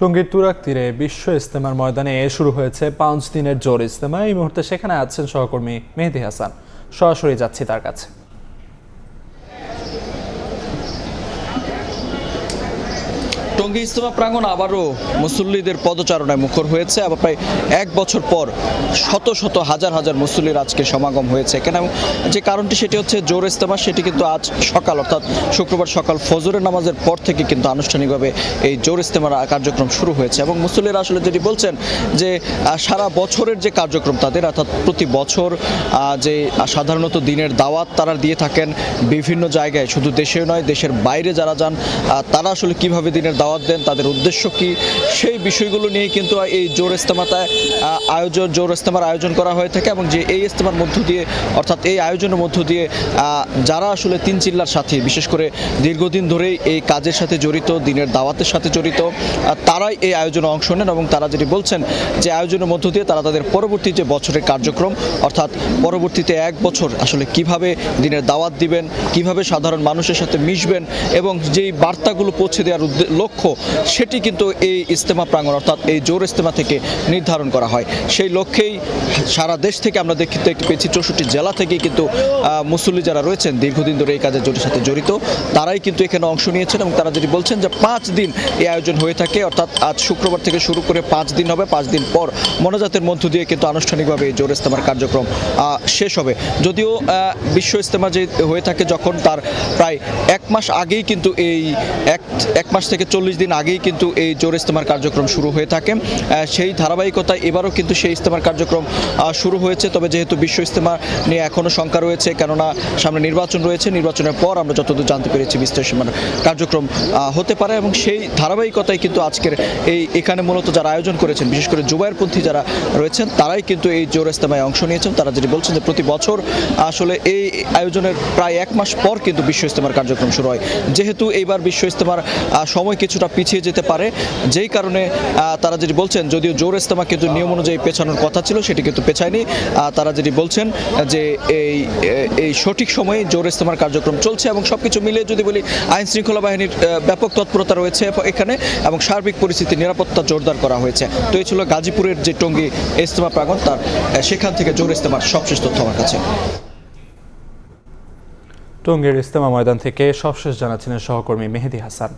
টঙ্গীর তুরাগ তীরে বিশ্ব ইজতেমার ময়দানে শুরু হয়েছে 5 দিনের জোর ইজতেমা। এই মুহূর্তে সেখানে আছেন সহকর্মী মেহেদী হাসান। সরাসরি যাচ্ছি তার কাছে। টঙ্গী ইজতেমা প্রাঙ্গণ আবারও মুসল্লিদের পদচারণায় মুখর হয়েছে। আবার প্রায় 1 বছর পর শত শত হাজার হাজার মুসল্লির আজকে সমাগম হয়েছে এখানে। যে কারণটি সেটি হচ্ছে জোর ইজতেমা, সেটি কিন্তু আজ সকাল অর্থাৎ শুক্রবার সকাল ফজরের নামাজের পর থেকে কিন্তু আনুষ্ঠানিকভাবে এই জোর ইজতেমার কার্যক্রম শুরু হয়েছে। এবং মুসল্লিরা আসলে যেটি বলছেন যে সারা বছরের যে কার্যক্রম তাদের, অর্থাৎ প্রতি বছর যে সাধারণত দিনের দাওয়াত তারা দিয়ে থাকেন বিভিন্ন জায়গায়, শুধু দেশে নয় দেশের বাইরে যারা যান তারা আসলে কিভাবে দিনের দাওয়াত দেন, তাদের উদ্দেশ্য কি, সেই বিষয়গুলো নিয়ে কিন্তু এই জোর ইজতেমাতে জোর ইজতেমার আয়োজন করা হয়ে থাকে। এবং যে এই ইজতেমার মধ্য দিয়ে, অর্থাৎ এই আয়োজনের মধ্য দিয়ে যারা আসলে তিন চিল্লার সাথে, বিশেষ করে দীর্ঘদিন ধরেই এই কাজের সাথে জড়িত, দিনের দাওয়াতের সাথে জড়িত, তারাই এই আয়োজনে অংশ নেন। এবং তারা যেটি বলছেন যে আয়োজনের মধ্য দিয়ে তারা তাদের পরবর্তী যে বছরের কার্যক্রম, অর্থাৎ পরবর্তীতে 1 বছর আসলে কিভাবে দিনের দাওয়াত দিবেন, কিভাবে সাধারণ মানুষের সাথে মিশবেন এবং যেই বার্তাগুলো পৌঁছে দেওয়ার লক্ষ্য, সেটি কিন্তু এই ইজতেমা প্রাঙ্গণ অর্থাৎ এই জোর ইজতেমা থেকে নির্ধারণ করা হয়। সেই লক্ষ্যেই সারা দেশ থেকে আমরা দেখতে পেয়েছি 64 জেলা থেকে কিন্তু মুসল্লি যারা রয়েছেন দীর্ঘদিন ধরে এই কাজের সাথে জড়িত, তারাই কিন্তু এখানে অংশ নিয়েছেন। এবং তারা যেটি বলছেন যে 5 দিন এই আয়োজন হয়ে থাকে, অর্থাৎ আজ শুক্রবার থেকে শুরু করে 5 দিন হবে। 5 দিন পর মোনাজাতের মধ্য দিয়ে কিন্তু আনুষ্ঠানিকভাবে এই জোর ইজতেমার কার্যক্রম শেষ হবে। যদিও বিশ্ব ইজতেমা যে হয়ে থাকে যখন, তার প্রায় 1 মাস আগেই কিন্তু এই 1 মাস থেকে 40 দিন আগেই কিন্তু এই জোর ইজতেমার কার্যক্রম শুরু হয়ে থাকে। সেই ধারাবাহিকতায় এবারও কিন্তু সেই ইজতেমার কার্যক্রম শুরু হয়েছে। তবে যেহেতু বিশ্ব ইজতেমা নিয়ে এখনও শঙ্কা রয়েছে, কেননা সামনে নির্বাচন রয়েছে, নির্বাচনের পর আমরা যতদূর জানতে পেরেছি বিশ্ব ইজতেমার কার্যক্রম হতে পারে। এবং সেই ধারাবাহিকতায় কিন্তু আজকের এখানে মূলত যারা আয়োজন করেছেন, বিশেষ করে জুবায়েরপন্থী যারা রয়েছেন, তারাই কিন্তু এই জোর ইজতেমায় অংশ নিয়েছেন। তারা যেটি বলছেন যে প্রতি বছর আসলে এই আয়োজনের প্রায় 1 মাস পর কিন্তু বিশ্ব ইজতেমার কার্যক্রম শুরু হয়। যেহেতু এইবার বিশ্ব ইজতেমার সময় কিছুটা পিছিয়ে যেতে পারে, যেই কারণে তারা যেটি বলছেন, যদিও জোর ইজতেমা কিন্তু নিয়ম অনুযায়ী পেছানোর কথা ছিল, সেটি কিন্তু পেছায়নি। তারা যেটি বলছেন যে এই সঠিক সময়ে জোর ইজতেমার কার্যক্রম চলছে। এবং সবকিছু মিলিয়ে যদি বলি, আইন শৃঙ্খলা বাহিনীর ব্যাপক তৎপরতা রয়েছে এখানে এবং সার্বিক পরিস্থিতি নিরাপত্তা জোরদার করা হয়েছে। তো এই ছিল গাজীপুরের যে টঙ্গী ইজতেমা প্রাঙ্গণ, তার সেখান থেকে জোর ইজতেমার সবশেষ তথ্য আমার কাছে। টঙ্গীর ইজতেমা ময়দান থেকে সবশেষ জানাচ্ছিলেন সহকর্মী মেহেদী হাসান।